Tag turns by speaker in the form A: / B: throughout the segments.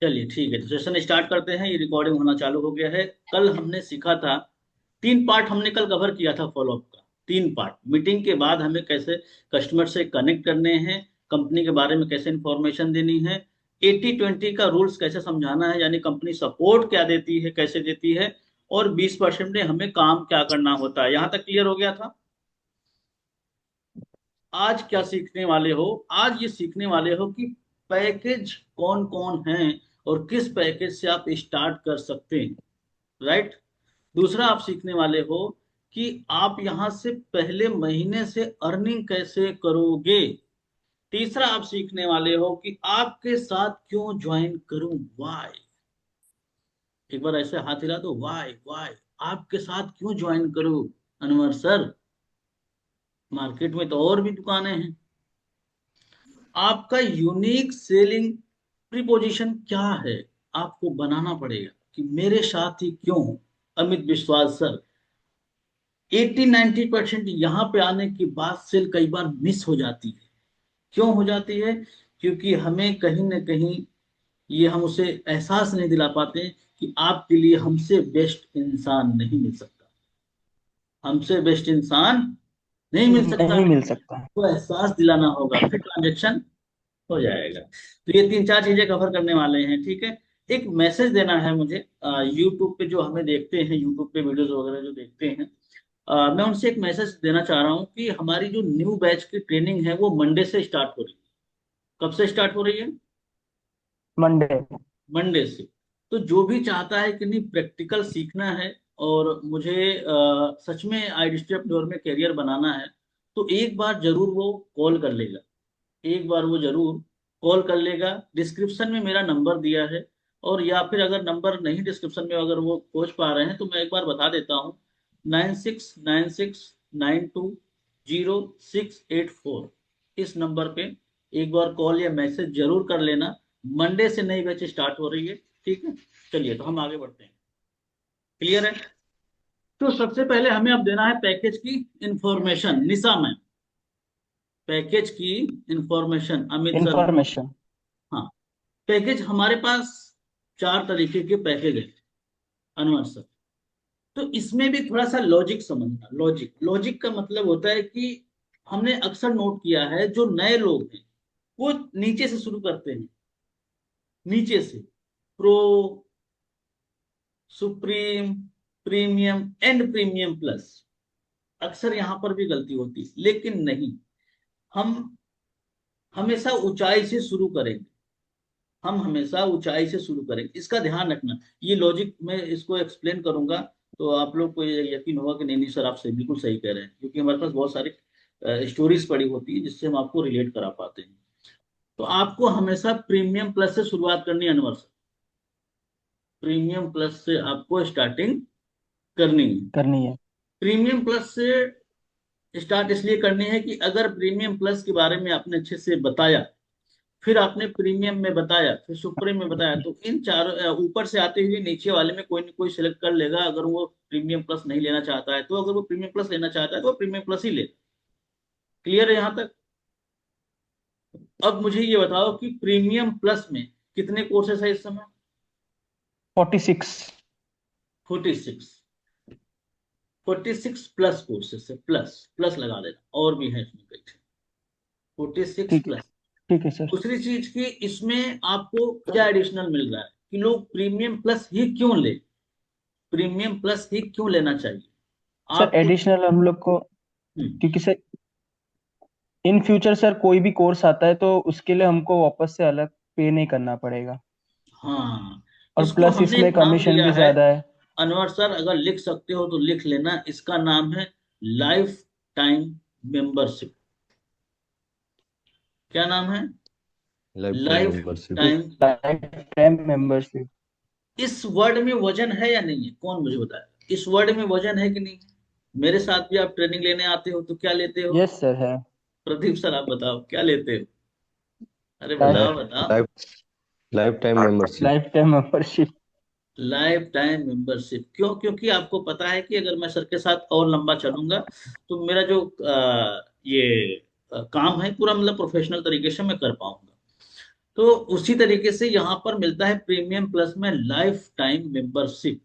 A: चलिए ठीक है, तो सेशन स्टार्ट करते हैं। ये रिकॉर्डिंग होना चालू हो गया है। कल हमने सीखा था, तीन पार्ट हमने कल कवर किया था फॉलोअप का। तीन पार्ट, मीटिंग के बाद हमें कैसे कस्टमर से कनेक्ट करने हैं, कंपनी के बारे में कैसे इंफॉर्मेशन देनी है, 80-20 का रूल्स कैसे समझाना है, यानी कंपनी सपोर्ट क्या देती है, कैसे देती है, और 20% में हमें काम क्या करना होता है। यहां तक क्लियर हो गया था। आज क्या सीखने वाले हो? आज ये सीखने वाले हो कि पैकेज कौन कौन हैं और किस पैकेज से आप स्टार्ट कर सकते हैं। राइट। दूसरा आप सीखने वाले हो कि आप यहां से पहले महीने से अर्निंग कैसे करोगे। तीसरा आप सीखने वाले हो कि आपके साथ क्यों ज्वाइन करूं, वाई। एक बार ऐसे हाथ हिला दो, वाई वाई। आपके साथ क्यों ज्वाइन करूं अनवर सर? मार्केट में तो और भी दुकानें हैं। आपका यूनिक सेलिंग प्रीपोजिशन क्या है, आपको बनाना पड़ेगा कि मेरे साथ ही क्यों। अमित विश्वास सर, 80-90% यहाँ पे आने के बाद सेल कई बार मिस हो जाती है। क्यों हो जाती है? क्योंकि हमें कहीं ना कहीं ये हम उसे एहसास नहीं दिला पाते कि आपके लिए हमसे बेस्ट इंसान नहीं मिल सकता। हमसे बेस्ट इंसान नहीं मिल सकता
B: नहीं
A: है।
B: मिल सकता।
A: तो एहसास दिलाना होगा, फिर ट्रांजेक्शन हो जाएगा। तो ये तीन चार चीजें कवर करने वाले हैं, ठीक है। एक मैसेज देना है मुझे, यूट्यूब पे जो हमें देखते हैं, यूट्यूब पे वीडियोस वगैरह जो देखते हैं, मैं उनसे एक मैसेज देना चाह रहा हूँ कि हमारी जो न्यू बैच की ट्रेनिंग है वो मंडे से स्टार्ट हो रही है। कब से स्टार्ट हो रही है?
B: मंडे।
A: मंडे से। तो जो भी चाहता है कि नहीं प्रैक्टिकल सीखना है और मुझे सच में आईडिस्ट्री में करियर बनाना है, तो एक बार जरूर वो कॉल कर लेगा। एक बार वो जरूर कॉल कर लेगा। डिस्क्रिप्शन में मेरा नंबर दिया है, और या फिर अगर नंबर नहीं डिस्क्रिप्शन में अगर वो खोज पा रहे हैं तो मैं एक बार बता देता हूँ। 9696920684, इस नंबर पे एक बार कॉल या मैसेज जरूर कर लेना। मंडे से नई बैच स्टार्ट हो रही है, ठीक है। चलिए, तो हम आगे बढ़ते हैं। क्लियर है? तो सबसे पहले हमें अब देना है पैकेज की इंफॉर्मेशन। निशा मैम, पैकेज की इंफॉर्मेशन अमित सर।
B: इंफॉर्मेशन।
A: हाँ, पैकेज हमारे पास चार तरीके के पैकेज हैं अनवर सर। तो इसमें भी थोड़ा सा लॉजिक समझना। लॉजिक लॉजिक का मतलब होता है कि हमने अक्सर नोट किया है जो नए लोग हैं वो नीचे से शुरू करते हैं। नीचे से pro, supreme, premium and premium plus. अक्सर यहां पर भी गलती होती है, लेकिन नहीं, हम हमेशा ऊंचाई से शुरू करेंगे। हम हमेशा ऊंचाई से शुरू करेंगे, इसका ध्यान रखना। ये लॉजिक मैं इसको एक्सप्लेन करूंगा तो आप लोग को ये यकीन होगा कि नहीं नहीं सर, आप सही बिल्कुल सही कह रहे हैं, क्योंकि हमारे पास बहुत सारी स्टोरीज पड़ी होती है जिससे हम आपको रिलेट करा पाते हैं। तो आपको हमेशा प्रीमियम प्लस से शुरुआत करनी है अनवर सर। प्रीमियम प्लस से आपको स्टार्टिंग करनी है।
B: करनी है।
A: प्रीमियम प्लस से स्टार्ट इसलिए करनी है कि अगर प्रीमियम प्लस के बारे में आपने अच्छे से बताया, फिर आपने प्रीमियम में बताया, फिर सुप्रीम में बताया, तो इन चारों ऊपर से आते हुए नीचे वाले में कोई ना कोई सिलेक्ट कर लेगा। अगर वो प्रीमियम प्लस नहीं लेना चाहता है तो, अगर वो प्रीमियम प्लस लेना चाहता है तो वो प्रीमियम प्लस ही ले। क्लियर है यहां तक? अब मुझे ये बताओ कि प्रीमियम प्लस में कितने कोर्सेस है इस समय?
B: 46।
A: 46। 46 प्लस कोर्सेस है, प्लस प्लस लगा देना, और भी है इसमें कई। 46
B: ठीक है।
A: प्लस।
B: ठीक है सर।
A: दूसरी चीज की इसमें आपको क्या एडिशनल मिल रहा है कि लोग प्रीमियम प्लस ही क्यों ले, प्रीमियम प्लस ही क्यों लेना चाहिए
B: सर
A: आपको।
B: एडिशनल हम लोग को,
A: हम्म,
B: क्योंकि सर इन फ्यूचर सर कोई भी कोर्स आता है तो उसके लिए हमको वापस से अलग पे नहीं करना पड़ेगा।
A: हाँ,
B: और
A: इसको
B: प्लस
A: हमने
B: इसमें
A: एक नाम
B: कमीशन
A: दिया
B: भी
A: है।
B: ज्यादा है।
A: अनवर सर, अगर लिख सकते हो तो लिख लेना, इसका नाम है लाइफ टाइम मेंबरशिप। क्या नाम है?
C: Life time
A: life
C: membership.
A: Time.
B: Life time membership.
A: इस वर्ड में वजन है या नहीं है, कौन मुझे बताए? इस वर्ड में वजन है कि नहीं? मेरे साथ भी आप ट्रेनिंग लेने आते हो तो क्या लेते हो?
B: यस सर है।
A: प्रदीप सर, आप बताओ क्या लेते हो? अरे
B: लाइफ
A: बताओ बताओ।
C: Life life time membership.
B: Life time membership.
A: Life time membership क्यों? क्योंकि आपको पता है कि अगर मैं सर के साथ और लंबा चलूंगा तो मेरा जो ये काम है पूरा, मतलब प्रोफेशनल तरीके से मैं कर पाऊंगा। तो उसी तरीके से यहाँ पर मिलता है प्रीमियम प्लस में लाइफ टाइम मेंबरशिप।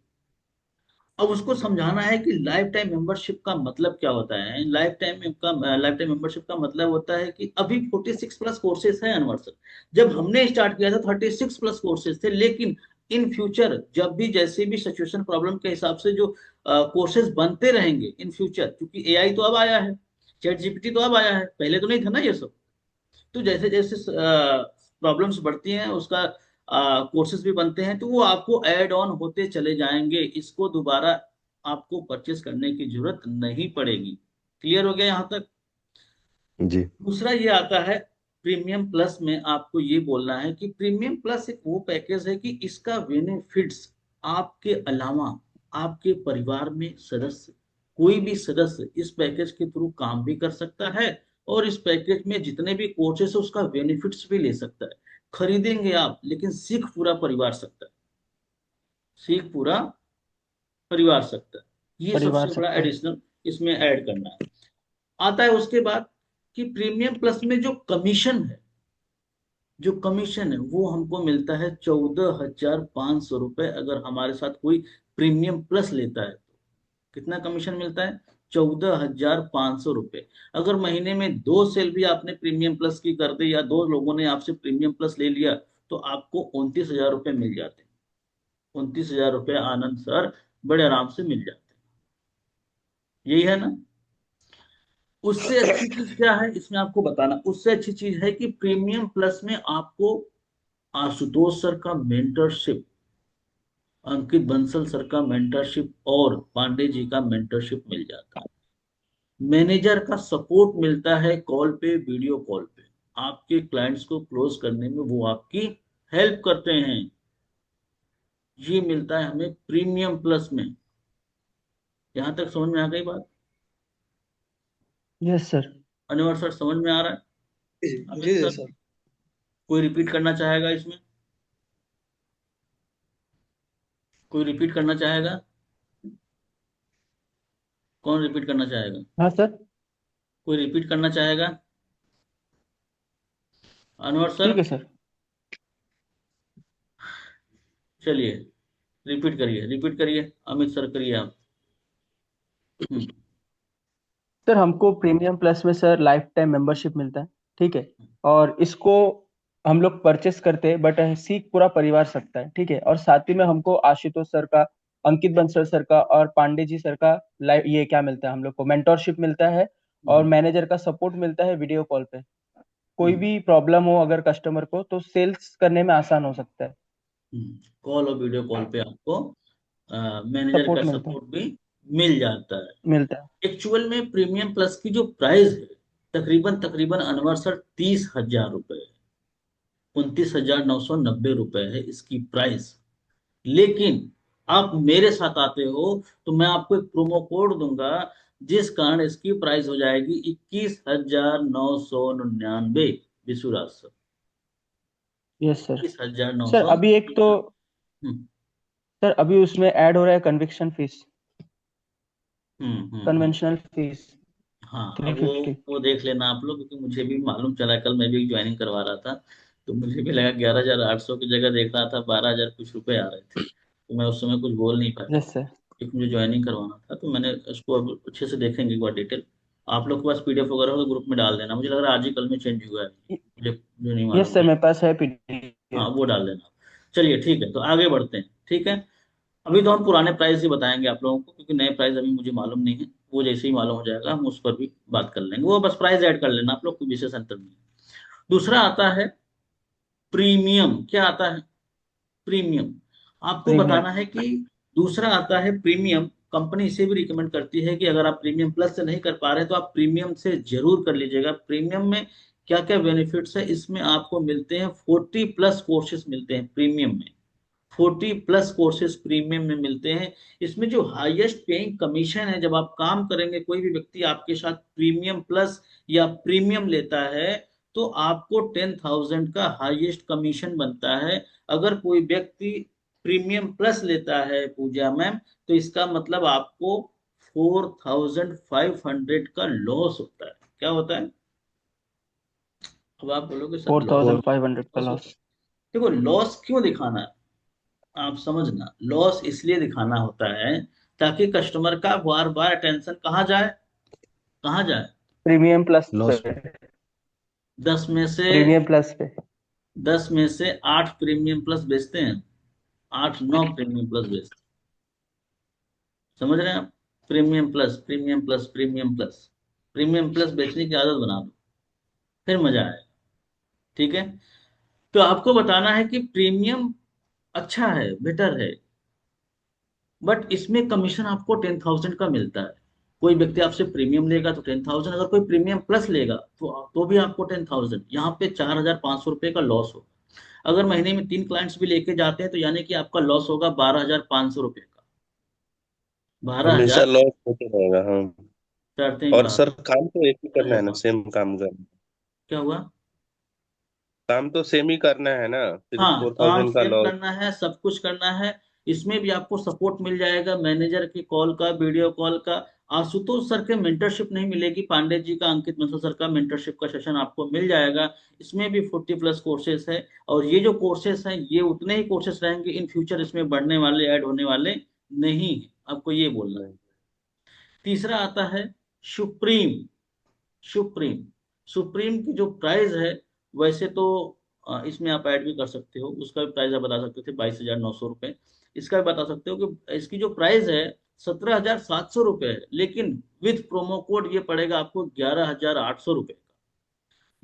A: अब उसको समझाना है कि लाइफ टाइम मेंबरशिप का मतलब क्या होता है। लाइफ टाइम मेंबरशिप का मतलब होता है कि अभी 46 प्लस कोर्सेज है अनवर सर। जब हमने स्टार्ट किया था 36 प्लस कोर्सेज थे, लेकिन इन फ्यूचर जब भी जैसे भी सिचुएशन प्रॉब्लम के हिसाब से जो कोर्सेज बनते रहेंगे इन फ्यूचर, क्योंकि एआई तो अब आया है, चैट जीपीटी तो अब आया है, पहले तो नहीं था ना ये सब। तो जैसे जैसे प्रॉब्लम्स बढ़ती हैं उसका कोर्सेज भी बनते हैं, तो वो आपको ऐड ऑन होते चले जाएंगे, इसको दोबारा आपको परचेस करने की जरूरत नहीं पड़ेगी। क्लियर हो गया यहाँ तक।
C: जी।
A: दूसरा ये आता है प्रीमियम प्लस में, आपको ये बोलना है कि प्रीमियम प्लस एक वो पैकेज है कि इसका बेनिफिट्स आपके अलावा आपके परिवार में सदस्य, कोई भी सदस्य इस पैकेज के थ्रू काम भी कर सकता है, और इस पैकेज में जितने भी कोर्सेस है उसका बेनिफिट्स भी ले सकता है। खरीदेंगे आप, लेकिन सीख पूरा परिवार सकता है, सीख पूरा परिवार सकता है। ये
B: परिवार
A: सबसे बड़ा
B: सकता है।
A: एडिशनल इसमें ऐड करना है। आता है उसके बाद कि प्रीमियम प्लस में जो कमीशन है, जो कमीशन है वो हमको मिलता है 14,500 रुपए, अगर हमारे साथ कोई प्रीमियम प्लस लेता है तो। कितना कमीशन मिलता है? 14,500 रुपए। अगर महीने में 2 सेल भी आपने प्रीमियम प्लस की कर दी, या 2 लोगों ने आपसे प्रीमियम प्लस ले लिया, तो आपको 29,000 रुपये मिल जाते हैं। 29,000 रुपये आनंद सर बड़े आराम से मिल जाते हैं। यही है ना। उससे अच्छी चीज क्या है इसमें आपको बताना, उससे अच्छी चीज है कि प्रीमियम प्लस में आपको आशुतोष सर का मेंटरशिप, अंकित बंसल सर का मेंटरशिप और पांडे जी का मेंटरशिप मिल जाता है। मैनेजर का सपोर्ट मिलता है कॉल पे, वीडियो कॉल पे। आपके क्लाइंट्स को क्लोज करने में वो आपकी हेल्प करते हैं। ये मिलता है हमें प्रीमियम प्लस में। यहां तक समझ में आ गई बात?
B: Yes sir.
A: अनिवर सर समझ में आ रहा है?
D: जी
A: अमित
D: जी
A: सर
D: सर।
A: कोई रिपीट करना चाहेगा इसमें? कोई रिपीट करना चाहेगा? कौन रिपीट करना चाहेगा?
B: हाँ सर।
A: कोई रिपीट करना चाहेगा? अनवर सर
B: ठीक है सर।
A: चलिए रिपीट करिए, रिपीट करिए, अमित सर करिए आप। हम्म।
B: सर हमको प्रीमियम प्लस में सर लाइफ टाइम मेंबरशिप मिलता है, ठीक है। और इसको हम लोग परचेस करते हैं, बट सीख पूरा परिवार सकता है, ठीक है। और साथ ही में हमको आशुतोष सर का, अंकित बंसल सर का और पांडे जी सर का लाइव ये क्या मिलता है, हम लोग को मेंटोरशिप मिलता है। और
A: हम्म।
B: मैनेजर का सपोर्ट मिलता है वीडियो कॉल पे। कोई
A: हम्म।
B: भी प्रॉब्लम हो अगर कस्टमर को, तो सेल्स करने में आसान हो सकता है।
A: कॉल और वीडियो कॉल पे आपको मैनेजर का
B: सपोर्ट मिलता है।
A: सपोर्ट भी मिल जाता है।
B: मिलता है।
A: एक्चुअल में प्रीमियम प्लस की जो प्राइस है, तकरीबन तकरीबन अनवर सर 30,000 रुपए है। 29,990 रुपए है इसकी प्राइस। लेकिन आप मेरे साथ आते हो तो मैं आपको एक प्रोमो कोड दूंगा, जिस कारण इसकी प्राइस हो जाएगी 21,999। विशुराज सर,
B: यस सर।
A: 21,900।
B: सर अभी एक तो,
A: हम्म।
B: सर अभी उसमें ऐड हो रहा है कन्विक्शन फीस,
A: हम्म।
B: कन्वेंशनल फीस
A: हाँ,
B: थ्री
A: अब
B: फिफ्टी
A: वो देख लेना आप लोग, क्योंकि मुझे भी मालूम चला, कल मैं भी ज्वाइनिंग करवा रहा था, तो मुझे भी लगा 11,800 की जगह देख रहा था 12,000 कुछ रुपए आ रहे थे, तो मैं उस समय कुछ बोल नहीं पाया,
B: यस सर।
A: क्योंकि मुझे ज्वाइनिंग करवाना था। तो मैंने उसको अब अच्छे से देखेंगे एक बार डिटेल। आप लोग के पास पीडीएफ वगैरह हो तो ग्रुप में डाल देना, मुझे लग रहा है आज ही कल में चेंज हुआ है, मुझे मुझे नहीं
B: यस
A: मालूम
B: सर
A: है।
B: मेरे पास है
A: हाँ
B: पीडीएफ।
A: वो डाल देना। चलिए ठीक है, तो आगे बढ़ते हैं, ठीक है। अभी तो हम पुराने प्राइस ही बताएंगे आप लोगों को, क्योंकि नए प्राइस अभी मुझे मालूम नहीं है। वो जैसे ही मालूम हो जाएगा हम उस पर भी बात कर लेंगे, वो बस प्राइस ऐड कर लेना आप लोग, कोई विशेष अंतर नहीं है। दूसरा आता है प्रीमियम। क्या आता है? प्रीमियम। आपको
B: प्रीमियम।
A: बताना है कि दूसरा आता है प्रीमियम। कंपनी इसे भी रिकमेंड करती है कि अगर आप प्रीमियम प्लस से नहीं कर पा रहे तो आप प्रीमियम से जरूर कर लीजिएगा। प्रीमियम में क्या क्या बेनिफिट्स है, इसमें आपको मिलते हैं 40 प्लस कोर्सेज मिलते हैं प्रीमियम में। 40 प्लस कोर्सेज प्रीमियम में मिलते हैं। इसमें जो हाईएस्ट पेइंग कमीशन है, जब आप काम करेंगे, कोई भी व्यक्ति आपके साथ प्रीमियम प्लस या प्रीमियम लेता है, तो आपको 10,000 का हाईएस्ट कमीशन बनता है। अगर कोई व्यक्ति प्रीमियम प्लस लेता है पूजा मैम, तो इसका मतलब आपको 4,500 का लॉस होता है। क्या होता है? अब आप बोलोगे sir
B: four
A: loss,
C: four
B: thousand five hundred का
A: लॉस
B: लॉस।
A: देखो लॉस क्यों दिखाना है, आप समझना, लॉस इसलिए दिखाना होता है ताकि कस्टमर का बार बार अटेंशन कहाँ जाए, कहाँ जाए।
B: प्रीमियम प्लस पे।
C: लॉस।
A: 10 में से
B: प्रीमियम प्लस पे।
A: 8 प्रीमियम प्लस बेचते हैं, 8 9 प्रीमियम प्लस बेचते हैं। समझ रहे हैं आप? Premium plus, premium plus, premium plus, premium plus बेचने की आदत बना दो, फिर मजा आएगा। ठीक है, तो आपको बताना है कि प्रीमियम अच्छा है, बेटर है, बट इसमें कमीशन आपको 10,000 का मिलता है। कोई व्यक्ति आपसे प्रीमियम लेगा तो 10,000, अगर कोई प्रीमियम प्लस लेगा तो भी आपको 10,000। यहाँ पे 4,500 रुपये का लॉस हो। अगर महीने में 3 क्लाइंट्स भी लेके जाते हैं तो यानी कि आपका लॉस होगा 12,500 रुपये का। बारह
C: हमेशा
A: हजार
C: लॉस होते रहेगा, हाँ।
A: करते ही
C: और
A: बारह
C: सर काम तो एक ही करना
A: हजार
C: है ना,
A: पाँच
C: सेम काम करना।
A: क्या हुआ?
C: काम तो सेम ही करना है ना, सिर्फ
A: हाँ,
C: फोर
A: काम
C: थाउजेंड का
A: सेम
C: लॉस।
A: करना है, सब कुछ करना है। इसमें भी आपको सपोर्ट मिल जाएगा मैनेजर की कॉल का, वीडियो कॉल का। आशुतोष सर के मेंटरशिप नहीं मिलेगी, पांडे जी का, अंकित मिश्रा सर का मेंटरशिप का सेशन आपको मिल जाएगा। इसमें भी 40+ कोर्सेस है। और ये जो कोर्सेस हैं ये उतने ही कोर्सेस रहेंगे इन फ्यूचर, इसमें बढ़ने वाले, ऐड होने वाले नहीं है, आपको ये बोलना है।
C: नहीं।
A: तीसरा आता है सुप्रीम। सुप्रीम सुप्रीम की जो प्राइस है, वैसे तो इसमें आप ऐड भी कर सकते हो, उसका भी प्राइस आप बता सकते थे 22,900 रुपये। इसका भी बता सकते हो कि इसकी जो प्राइस है 17,700 रुपये है, लेकिन विथ प्रोमो कोड ये पड़ेगा आपको 11,800 रुपये का।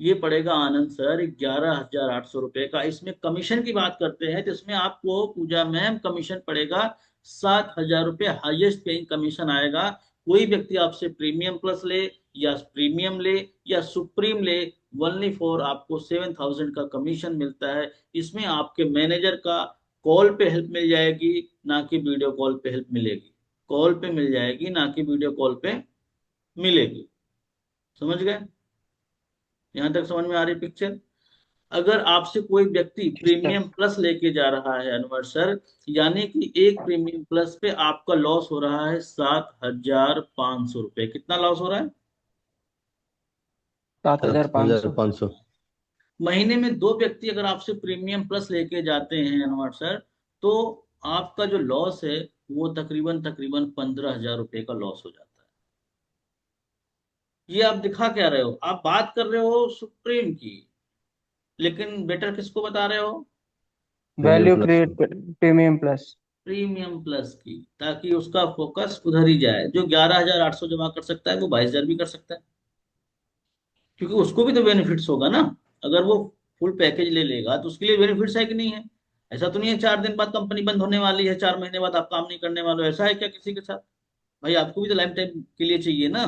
A: ये पड़ेगा आनंद सर 11,800 रुपये का। इसमें कमीशन की बात करते हैं तो इसमें आपको पूजा मैम कमीशन पड़ेगा 7,000 रुपये, हाईएस्ट पेइंग कमीशन आएगा। कोई व्यक्ति आपसे प्रीमियम प्लस ले या प्रीमियम ले या सुप्रीम ले, ओनली फॉर आपको 7,000 का कमीशन मिलता है। इसमें आपके मैनेजर का कॉल पे हेल्प मिल जाएगी, ना कि वीडियो कॉल पे हेल्प मिलेगी। कॉल पे मिल जाएगी, ना कि वीडियो कॉल पे मिलेगी। समझ गए? यहां तक समझ में आ रही पिक्चर? अगर आपसे कोई व्यक्ति
B: सर,
A: प्रीमियम प्लस लेके जा रहा है अनवर सर, यानी कि एक प्रीमियम प्लस पे आपका लॉस हो रहा है 7,500 रुपये। कितना लॉस हो रहा है?
B: सात
C: सात
B: हजार पाँच
C: हजार
B: सौ
C: पाँच सौ
A: महीने में 2 व्यक्ति अगर आपसे प्रीमियम प्लस लेके जाते हैं अनवर सर, तो आपका जो लॉस है वो तकरीबन तकरीबन 15,000 रुपये का लॉस हो जाता है। ये आप दिखा क्या रहे हो? आप बात कर रहे हो सुप्रीम की, लेकिन बेटर किसको बता रहे हो?
C: Premium
B: value
C: plus.
B: Create premium plus.
A: Premium plus की, ताकि उसका फोकस उधर ही जाए। जो 11,800 जमा कर सकता है वो 22,000 भी कर सकता है, क्योंकि उसको भी तो बेनिफिट्स होगा ना। अगर वो फुल पैकेज ले लेगा तो उसके लिए बेनिफिट्स है कि नहीं है? ऐसा तो नहीं है 4 दिन बाद कंपनी बंद होने वाली है, 4 महीने बाद आप काम नहीं करने वाले हो, ऐसा है क्या किसी के साथ? भाई आपको भी तो लाइफ टाइम के लिए चाहिए ना,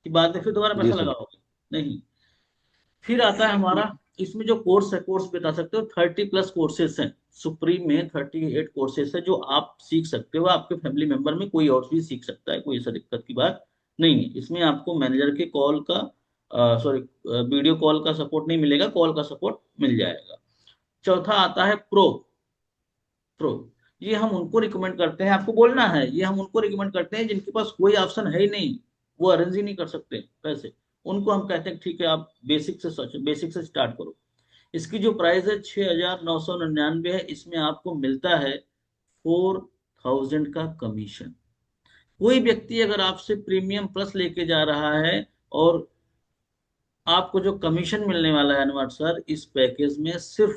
A: कि बाद में फिर दोबारा
C: जी
A: पैसा
C: सर।
A: लगाओगे। नहीं। फिर आता है हमारा, इसमें जो कोर्स है, कोर्स बता सकते हो 30+ कोर्सेस हैं। सुप्रीम में 38 कोर्सेस है जो आप सीख सकते हो, आपके फैमिली मेंबर में कोई और भी सीख सकता है, कोई ऐसा दिक्कत की बात नहीं है। इसमें आपको मैनेजर के कॉल का, सॉरी, वीडियो कॉल का सपोर्ट नहीं मिलेगा, कॉल का सपोर्ट मिल जाएगा। चौथा आता है प्रो। प्रो, ये हम उनको रिकमेंड करते हैं, आपको बोलना है, ये हम उनको रिकमेंड करते हैं जिनके पास कोई ऑप्शन है ही नहीं, वो अरेंज ही नहीं कर सकते पैसे। उनको हम कहते हैं ठीक है आप बेसिक से स्टार्ट करो। इसकी जो प्राइस है 6,999 है। इसमें आपको मिलता है 4,000 का कमीशन। कोई व्यक्ति अगर आपसे प्रीमियम प्लस लेके जा रहा है, और आपको जो कमीशन मिलने वाला है अनवर सर इस पैकेज में सिर्फ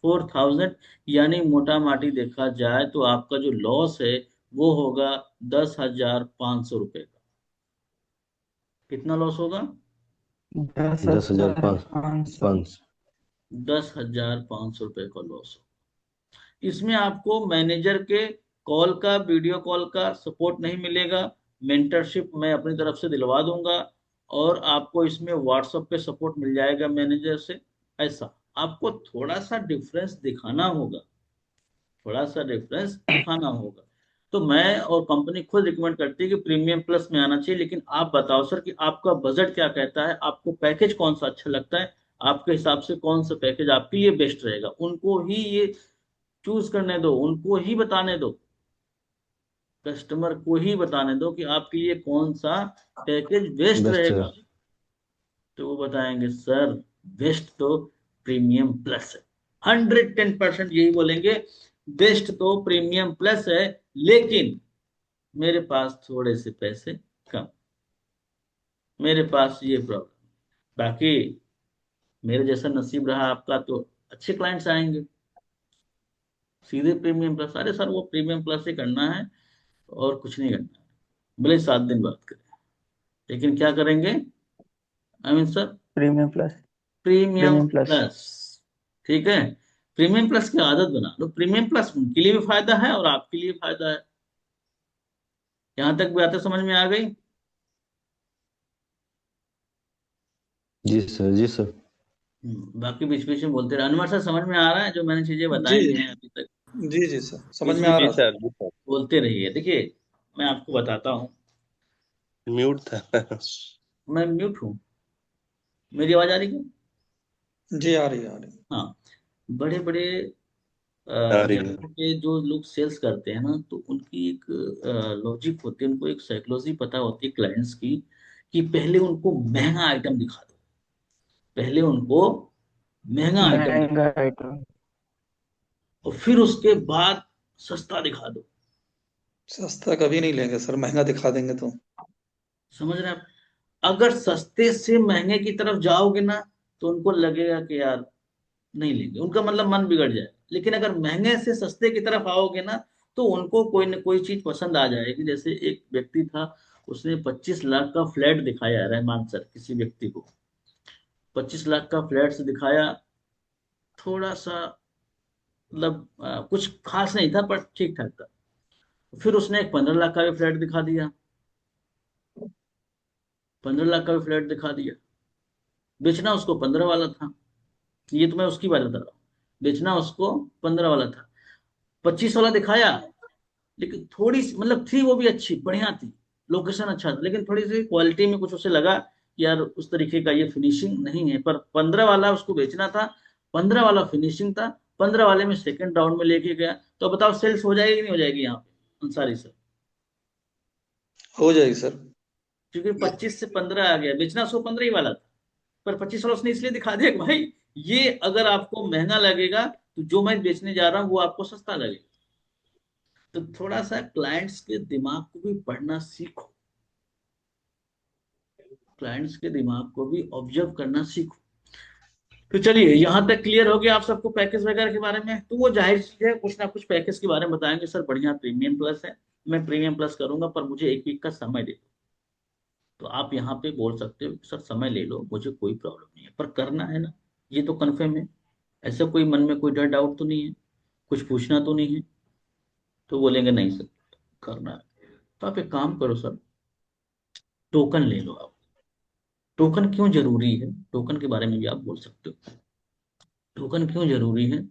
A: 4,000, यानी मोटा माटी देखा जाए तो आपका जो लॉस है वो होगा 10,500 रुपये का। कितना लॉस होगा?
B: 10,500।
C: 10,500।
A: 10,500 रुपये का लॉस हो। इसमें आपको मैनेजर के कॉल का, वीडियो कॉल का सपोर्ट नहीं मिलेगा। मेंटरशिप मैं अपनी तरफ से दिलवा दूंगा, और आपको इसमें व्हाट्सएप पे सपोर्ट मिल जाएगा मैनेजर से। ऐसा आपको थोड़ा सा डिफरेंस दिखाना होगा, थोड़ा सा डिफरेंस दिखाना होगा। तो मैं और कंपनी खुद रिकमेंड करती है कि प्रीमियम प्लस में आना चाहिए। लेकिन आप बताओ सर कि आपका बजट क्या कहता है, आपको पैकेज कौन सा अच्छा लगता है, आपके हिसाब से कौन सा पैकेज आपके लिए बेस्ट रहेगा, उनको ही ये चूज करने दो, उनको ही बताने दो, कस्टमर को ही बताने दो कि आपके लिए कौन सा पैकेज बेस्ट
C: बेस्ट है।
A: रहेगा। तो वो बताएंगे सर बेस्ट तो प्रीमियम प्लस है। 110% यही बोलेंगे, बेस्ट तो प्रीमियम प्लस है, लेकिन मेरे पास थोड़े से पैसे कम, मेरे पास ये प्रॉब्लम। बाकी मेरे जैसा नसीब रहा आपका तो अच्छे क्लाइंट्स आएंगे, सीधे प्रीमियम प्लस। अरे सर वो प्रीमियम प्लस ही करना है और कुछ नहीं करना है, भले 7 दिन बात करें, लेकिन क्या करेंगे, I mean sir,
B: premium plus.
A: Premium
B: premium plus.
A: Plus. ठीक है, प्रीमियम प्लस की आदत बना लो, प्रीमियम प्लस उनके लिए भी फायदा है और आपके लिए फायदा है। यहां तक बातें समझ में आ गई?
D: जी सर, जी सर।
A: बाकी बीच बीच में बोलते रहे। अनवर सर समझ में आ रहा है जो मैंने चीजें
E: जी
A: बताई हैं अभी तक?
E: जी जी सर, समझ
A: बीच
E: में
A: बीच
E: आ
C: जी
E: रहा सर।
C: सर, जी सर।
A: बोलते रहिए। देखिए मैं आपको बताता हूँ,
C: म्यूट था।
A: मैं म्यूट हूँ, मेरी आवाज आ रही है?
E: जी आ रही है, आ रही
A: हाँ। बड़े बड़े
C: आ रही है।
A: जगहों पे जो लोग सेल्स करते हैं ना, तो उनकी एक लॉजिक होती है, उनको एक साइकोलॉजी पता होती है क्लाइंट्स की, कि पहले उनको महंगा आइटम दिखा दो, पहले उनको महंगा आइटम दिखा
B: महंगा आइटम।
A: दो, और फिर उसके बाद सस्ता दिखा दो।
E: सस्ता कभी नहीं लेंगे सर, महंगा दिखा देंगे तो।
A: समझ रहे हैं आप? अगर सस्ते से महंगे की तरफ जाओगे ना, तो उनको लगेगा कि यार नहीं लेंगे, उनका मतलब मन बिगड़ जाए। लेकिन अगर महंगे से सस्ते की तरफ आओगे ना, तो उनको कोई न कोई चीज पसंद आ जाएगी। जैसे एक व्यक्ति था, उसने 25 लाख का फ्लैट दिखाया, रहमान सर, किसी व्यक्ति को 25 लाख का फ्लैट दिखाया। थोड़ा सा मतलब कुछ खास नहीं था पर ठीक ठाक था। फिर उसने एक 15 लाख का भी फ्लैट दिखा दिया, 15 लाख का भी फ्लैट दिखा दिया। बेचना उसको 15 वाला था, ये तो मैं उसकी बात बता रहा हूँ। बेचना उसको 15 वाला था, 25 वाला दिखाया। लेकिन थोड़ी सी मतलब थी वो भी अच्छी, बढ़िया थी, लोकेशन अच्छा था, लेकिन थोड़ी सी क्वालिटी में कुछ उसे लगा कि यार उस तरीके का ये फिनिशिंग नहीं है। पर 15 वाला उसको बेचना था, 15 वाला फिनिशिंग था, 15 वाले में सेकंड राउंड में लेके गया। तो बताओ सेल्स हो जाएगी कि नहीं हो जाएगी यहाँ पे अंसारी सर?
E: हो जाएगी सर।
A: क्योंकि 25 से 15 आ गया, बेचना उसको 15 ही वाला था, पर 25 वाला उसने इसलिए दिखा दिया कि भाई ये अगर आपको महंगा लगेगा, तो जो मैं बेचने जा रहा हूँ वो आपको सस्ता लगेगा। तो थोड़ा सा क्लाइंट्स के दिमाग को भी पढ़ना सीखो, क्लाइंट्स के दिमाग को भी ऑब्जर्व करना सीखो। तो चलिए यहाँ तक क्लियर हो गया आप सबको पैकेज वगैरह के बारे में। तो वो जाहिर चीज है, कुछ ना कुछ पैकेज के बारे में बताएंगे, सर बढ़िया प्रीमियम प्लस है, मैं प्रीमियम प्लस करूंगा, पर मुझे 1 वीक का समय दे दो। तो आप यहाँ पे बोल सकते हो कि सर समय ले लो, मुझे कोई प्रॉब्लम नहीं है, पर करना है ना, ये तो कन्फर्म है। ऐसा कोई मन में कोई डर डाउट तो नहीं है, कुछ पूछना तो नहीं है? तो बोलेंगे नहीं सर करना है। तो आप एक काम करो सर, टोकन ले लो आप। टोकन क्यों जरूरी है, टोकन के बारे में भी आप बोल सकते हो। टोकन क्यों जरूरी है?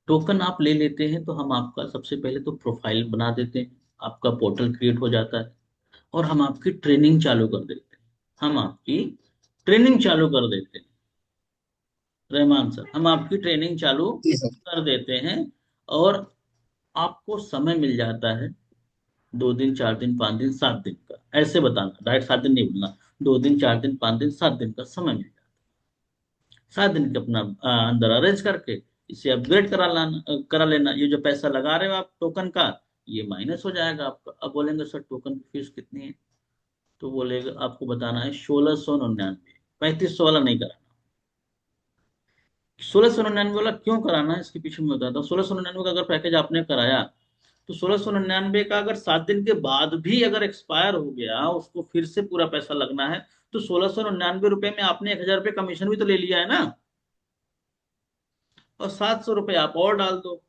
A: टोकन आप ले लेते हैं तो हम आपका सबसे पहले तो प्रोफाइल बना देते हैं, आपका पोर्टल क्रिएट हो जाता है, और हम आपकी ट्रेनिंग चालू कर देते हैं, हम आपकी ट्रेनिंग चालू कर देते हैं, रहमान सर हम आपकी ट्रेनिंग चालू
E: जी सर।
A: कर देते हैं। और आपको समय मिल जाता है 2 दिन 4 दिन 5 दिन 7 दिन का, ऐसे बताना, डायरेक्ट 7 दिन नहीं बोलना, 2 दिन 4 दिन 5 दिन 7 दिन का समय मिल जाता है। 7 दिन के अपना अंदर अरेंज करके इसे अपग्रेड करा लेना। ये जो पैसा लगा रहे हो आप टोकन का, ये माइनस हो जाएगा आपका। अब बोलेंगे सर टोकन की फीस कितनी है? तो बोलेगा आपको बताना है 1699, 3500 वाला नहीं कराना। 1699 वाला क्यों कराना है इसके पीछे मैं बताता हूँ। 1699 का अगर पैकेज आपने कराया, तो 1699 का अगर 7 दिन के बाद भी अगर एक्सपायर हो गया, उसको फिर से पूरा पैसा लगना है। तो 1699 रुपए में आपने 1000 रुपये कमीशन भी तो ले लिया है ना, और 700 रुपये आप और डाल दो।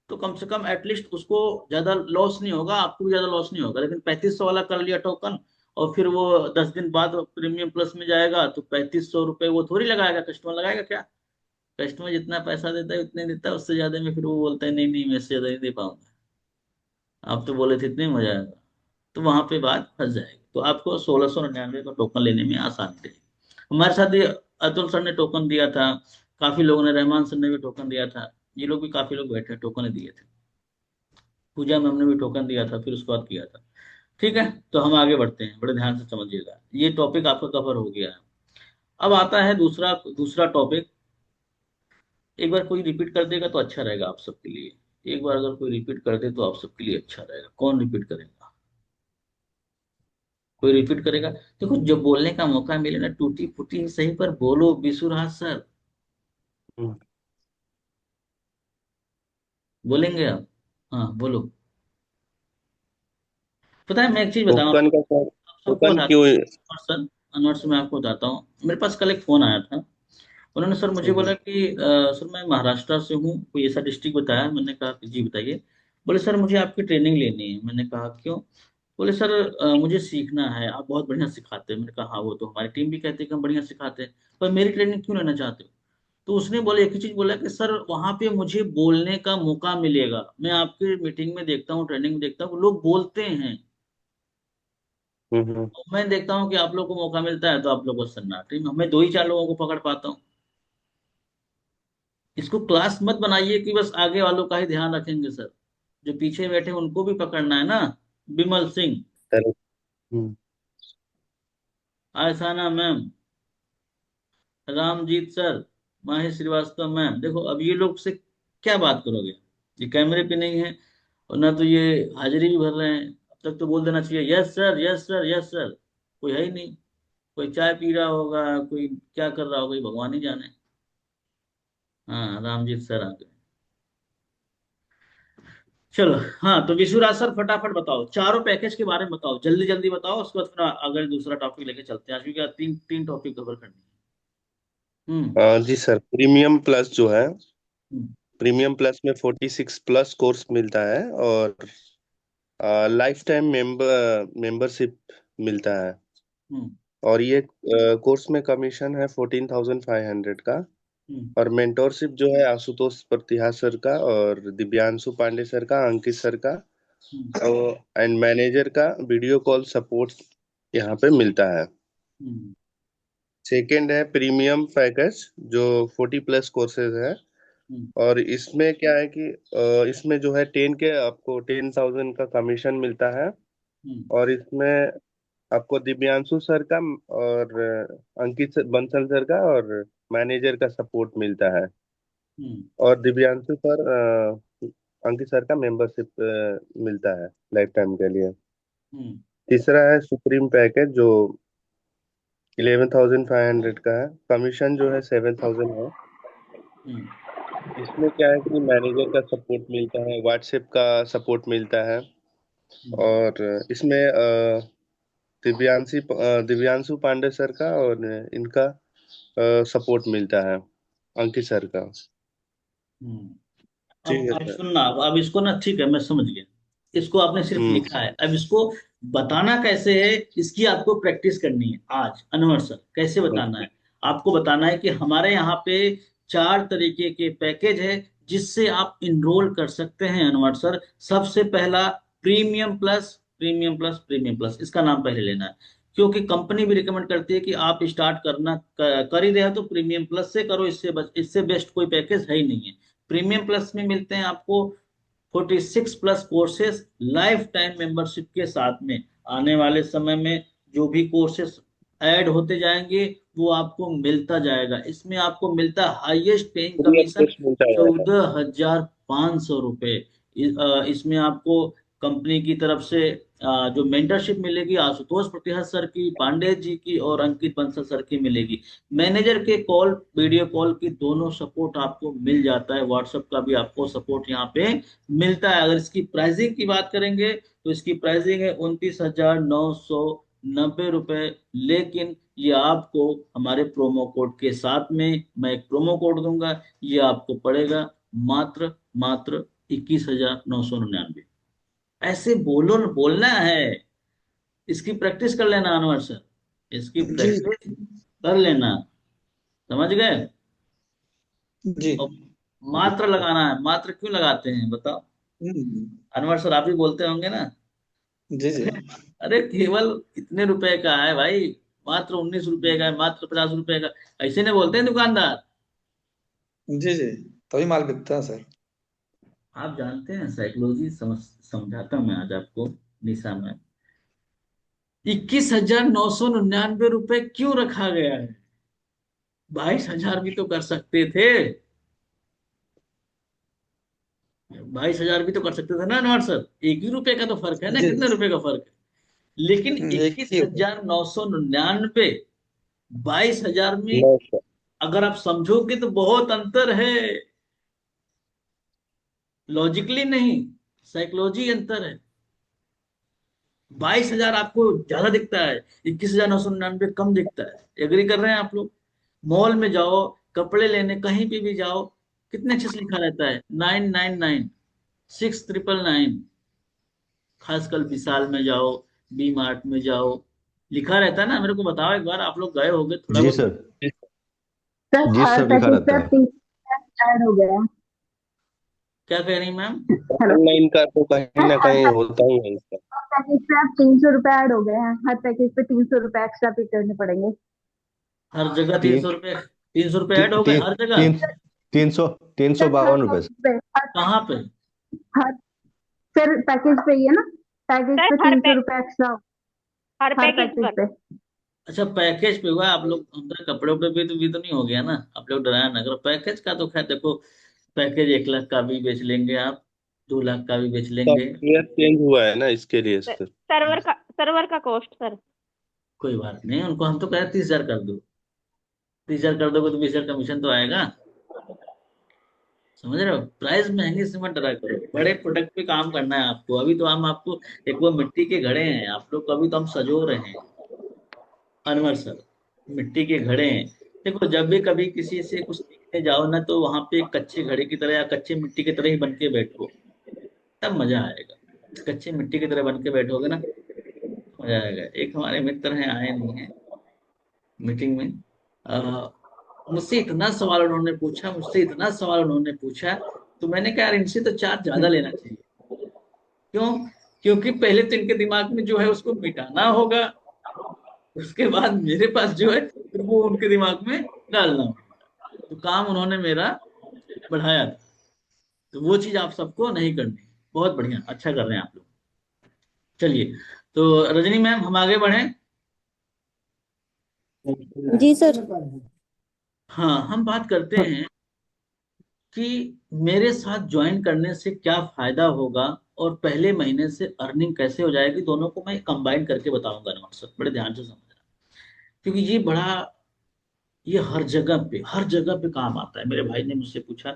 A: तो कम से कम एटलीस्ट उसको ज्यादा लॉस नहीं होगा, आपको भी ज्यादा लॉस नहीं होगा। लेकिन 3500 वाला कर लिया टोकन, और फिर वो 10 दिन बाद प्रीमियम प्लस में जाएगा, तो 3500 रुपये वो थोड़ी लगाएगा, कस्टमर लगाएगा क्या? कस्टमर जितना पैसा देता है उतने देता है, उससे ज्यादा में फिर वो बोलता है नहीं नहीं मैं इससे ज्यादा नहीं दे पाऊंगा, आप तो बोले थे इतने में हो जाएगा। तो वहां पे बात फंस जाएगी। तो आपको 1699 का टोकन लेने में आसानी रहेगी। हमारे साथ ये अतुल सर ने टोकन दिया था, काफी लोगों ने, रहमान सर ने भी टोकन दिया था, ये लोग भी काफी लोग बैठे टोकन दिए थे। पूजा मैम ने भी टोकन दिया था, फिर उसके बाद किया था। ठीक है, तो हम आगे बढ़ते हैं, बड़े ध्यान से समझिएगा, ये टॉपिक आपका कवर हो गया है। अब आता है दूसरा दूसरा टॉपिक, एक बार कोई रिपीट कर देगा तो अच्छा रहेगा आप सबके लिए। एक बार अगर कोई रिपीट कर दे तो आप सबके लिए अच्छा रहेगा। कौन रिपीट करेगा? कोई रिपीट करेगा? देखो, जब बोलने का मौका मिले ना, टूटी फूटी सही पर बोलो बिशुराज सर।
C: हम्म।
A: बोलेंगे आप? हाँ बोलो। पता है, मैं एक चीज बताऊं
C: टोकन का सर,
A: आप सबको
C: टोकन
A: बताता
C: क्यों?
A: हूँ सर। अनवर से मैं आपको बताता हूँ, मेरे पास कल एक फोन आया था। उन्होंने सर मुझे बोला कि सर मैं महाराष्ट्र से हूँ, कोई ऐसा डिस्ट्रिक्ट बताया। मैंने कहा कि जी बताइए। बोले सर मुझे आपकी ट्रेनिंग लेनी है। मैंने कहा क्यों? बोले सर मुझे सीखना है, आप बहुत बढ़िया सिखाते हैं। मैंने कहा हाँ, वो तो हमारी टीम भी कहती है कि हम बढ़िया सिखाते हैं, पर मेरी ट्रेनिंग क्यों लेना चाहते हो? तो उसने बोले, एक ही चीज बोला कि सर वहां पे मुझे बोलने का मौका मिलेगा। मैं आपके मीटिंग में देखता हूँ, ट्रेनिंग में देखता हूँ, लोग बोलते हैं।
C: हम्म।
A: मैं देखता हूँ कि आप लोग को मौका मिलता है तो आप लोग को सन्नाटे में, मैं दो ही चार लोगों को पकड़ पाता हूँ। इसको क्लास मत बनाइए कि बस आगे वालों का ही ध्यान रखेंगे सर। जो पीछे बैठे उनको भी पकड़ना है ना। विमल सिंह,
C: करेक्ट। हम्म।
A: आयसाना मैम, रामजीत सर, माही श्रीवास्तव मैम, देखो अब ये लोग से क्या बात करोगे? ये कैमरे पे नहीं है और ना तो ये हाजिरी भी भर रहे हैं। अब तक तो बोल देना चाहिए yes sir, yes sir, yes sir. कोई है ही नहीं। कोई चाय पी रहा होगा, कोई क्या कर रहा होगा, ये भगवान ही जाने। हाँ, रामजीत सर आ गए। चलो। हाँ, तो विशुराज सर फटाफट बताओ, चारों पैकेज के बारे में बताओ, जल्दी जल्दी बताओ, उसके बाद फिर अगर दूसरा टॉपिक लेके चलते हैं। आज क्योंकि आज तीन तीन टॉपिक कवर करनी है।
C: जी सर, प्रीमियम प्लस जो है,
A: हम्म।
C: प्रीमियम प्लस में 46 प्लस कोर्स मिलता है, और लाइफ टाइम मेंबरशिप मिलता है।
A: हम्म।
C: और ये कोर्स में कमीशन है 14,500 का।
A: हम्म।
C: और मेंटोरशिप जो है आशुतोष प्रतिहा सर का, और दिव्यांशु पांडे सर का, अंकित सर का,
A: हम्म।
C: एंड मैनेजर का वीडियो कॉल सपोर्ट यहाँ पे मिलता है।
A: हम्म।
C: सेकेंड है प्रीमियम पैकेज, जो 40 प्लस कोर्सेज है।
A: हम्म।
C: और इसमें क्या है कि इसमें जो है 10 के आपको 10,000 का कमीशन मिलता है।
A: हम्म।
C: और इसमें आपको दिव्यांशु सर का और बंसल सर का और मैनेजर का सपोर्ट मिलता है।
A: हम्म।
C: और दिव्यांशु सर, अंकित सर का मेंबरशिप मिलता है लाइफ टाइम के लिए।
A: हम्म।
C: तीसरा है सुप्रीम पैकेज, जो 11,500 का है। कमीशन जो है 7,000 है।
A: हम्म।
C: इसमें क्या है कि मैनेजर का सपोर्ट मिलता है, व्हाट्सएप का सपोर्ट मिलता है।
A: हम्म।
C: और इसमें दिव्यांशु पांडे सर का और इनका सपोर्ट मिलता है, अंकित सर का।
A: हम्म।
C: ठीक है
A: अब
C: सर।
A: सुनना, अब इसको ना, ठीक है मैं समझ गया। इसको आपने सिर्फ
C: हम्म।
A: लिखा है, अब इसको बताना कैसे है, इसकी आपको प्रैक्टिस करनी है आज। अनवर सर, कैसे बताना है? आपको बताना है कि हमारे यहाँ पे चार तरीके के पैकेज है जिससे आप इनरोल कर सकते हैं अनवर सर। सबसे पहला premium plus, premium plus, premium plus, इसका नाम पहले लेना है। क्योंकि कंपनी भी रिकमेंड करती है कि आप स्टार्ट कर ही रहे हो तो प्रीमियम प्लस से करो, इससे बेस्ट कोई पैकेज है ही नहीं है। प्रीमियम प्लस में मिलते हैं आपको 46 plus courses life time membership के साथ में। आने वाले समय में जो भी कोर्सेज ऐड होते जाएंगे वो आपको मिलता जाएगा। इसमें आपको मिलता है highest paying
C: free of
A: commission
C: cost मिलता है।
A: 14,500 रुपए। इसमें आपको कंपनी की तरफ से जो मेंटरशिप मिलेगी, आशुतोष प्रतिहत सर की, पांडे जी की और अंकित बंसल सर की मिलेगी। मैनेजर के कॉल, वीडियो कॉल की दोनों सपोर्ट आपको मिल जाता है। व्हाट्सएप का भी आपको सपोर्ट यहाँ पे मिलता है। अगर इसकी प्राइसिंग की बात करेंगे तो इसकी प्राइसिंग है 29,990 रुपए। लेकिन ये आपको हमारे प्रोमो कोड के साथ में, मैं एक प्रोमो कोड दूंगा, ये आपको पड़ेगा मात्र मात्र 21,999। ऐसे बोलो, बोलना है। इसकी प्रैक्टिस कर लेना अनवर सर, इसकी
E: जी
A: प्रैक्टिस कर लेना। समझ गए?
E: जी।
A: और मात्र लगाना है। मात्र क्यों लगाते हैं बताओ?
E: हम्म,
A: अनवर सर आप भी बोलते होंगे ना।
E: जी जी।
A: अरे, अरे केवल इतने रुपए का है भाई, मात्र 19 रुपए का है, मात्र 50 रुपए का। ऐसे नहीं बोलते हैं दुकानदार।
E: जी जी, तभी माल बिकता है सर।
A: आप जानते हैं साइकोलॉजी, समझाता हूं मैं आज आपको। निशा में 21,999 रुपए क्यों रखा गया है? 22,000 भी तो कर सकते थे। 22,000 भी तो कर सकते थे ना अनवर सर, 1 ही रुपए का तो फर्क है ना,
E: जी
A: कितने रुपए का फर्क है। लेकिन
E: एक
A: इक्कीस
E: ही होगा।
A: हजार नौ सौ निन्यानवे 22,000 में
C: 900।
A: अगर आप समझोगे तो बहुत अंतर है। लॉजिकली नहीं, साइकोलॉजी अंतर है। 22,000 आपको ज्यादा दिखता है, 21,999 कम दिखता है। एग्री कर रहे हैं आप लोग? मॉल में जाओ, कपड़े लेने कहीं पे भी जाओ, कितने अच्छे से लिखा रहता है, 999, 6,999। खासकर विशाल में जाओ, बी मार्ट में जाओ, लिखा रहता है ना। मेरे को बताओ एक बार, आप लोग गए होगे थोड़ा
D: जी
A: बहुत।
D: सर।
F: सर
D: जी
F: हर
D: सर, लिखा
F: पैकेज पे
D: रहता
F: अब
D: है।
F: 300 ऐड हो गया है।
A: क्या कह रही मैम?
F: हेलो।
C: ऑनलाइन का तो कहीं
F: सर
C: ना
F: हर
C: कहीं होता ही है इसका।
F: पैकेज पे अब 300 रुपए ऐड हो गए हैं, हर पैकेज पे 300 रुपए एक्स्ट्रा पे करने पड़ेंगे।
A: हर जगह तीन
D: तीन
A: सौ रुपये 300 रुपये
D: ती,
A: ऐड हो गए
D: ती,
A: हर जगह?
D: तीन 352 रुपए
F: पैकेज पे
A: कहाँ पे?
F: हर सर पैकेज पे ही है ना, पैकेज
G: सर
F: पे 300 रुपए एक्स्ट्रा
G: हर
F: हर
G: पैकेज
F: पैकेज
G: पर।
F: पे।
A: अच्छा, पैकेज पे हुआ आप लोग, हमारे कपड़े उपड़े भी तो नहीं हो गया ना? आप लोग डराया ना करो पैकेज का। तो खैर देखो, पैकेज 1 लाख का भी बेच लेंगे आप, 2 लाख का भी बेच लेंगे।
C: सॉफ्टवेयर चेंज हुआ है ना, इसके लिए सर।
G: सर्वर का कॉस्ट सर।
A: कोई बात नहीं, उनको हम तो कह रहे 30,000 कर दो। 30,000 कर दोगे तो 20,000 कमीशन तो आएगा। समझ रहे हो? प्राइस महंगे से मत डरा करो, बड़े प्रोडक्ट पे काम करना है आपको। अभी तो हम आपको, एक वो मिट्टी के घड़े हैं आप लोग को, अभी तो हम सजो रहे हैं अनवर सर, मिट्टी के घड़े हैं। देखो, जब भी कभी किसी से कुछ सीखने जाओ ना, तो वहां पे एक कच्चे घड़े की तरह या कच्चे मिट्टी की तरह ही बन के बैठो, तब मजा आएगा। कच्चे मिट्टी की तरह बन के बैठोगे ना, तो मजा आएगा। एक हमारे मित्र हैं, आए नहीं है मीटिंग में। अ, मुझसे इतना सवाल उन्होंने पूछा, मुझसे इतना सवाल उन्होंने पूछा, तो मैंने कहा यार इनसे तो चार्ज ज्यादा लेना चाहिए। क्यों? क्योंकि पहले तो इनके दिमाग में जो है उसको मिटाना होगा, उसके बाद मेरे पास जो है फिर वो उनके दिमाग में डालना होगा। तो काम उन्होंने मेरा बढ़ाया था। तो वो चीज आप सबको नहीं करनी। बहुत बढ़िया, अच्छा कर रहे हैं आप लोग। चलिए, तो रजनी मैम हम आगे बढ़े।
H: जी सर।
A: हाँ, हम बात करते हैं कि मेरे साथ ज्वाइन करने से क्या फायदा होगा और पहले महीने से अर्निंग कैसे हो जाएगी। दोनों को मैं कंबाइन करके बताऊंगा नॉट सर, बड़े ध्यान से समझना, क्योंकि ये हर जगह पे काम आता है। मेरे भाई ने मुझसे पूछा,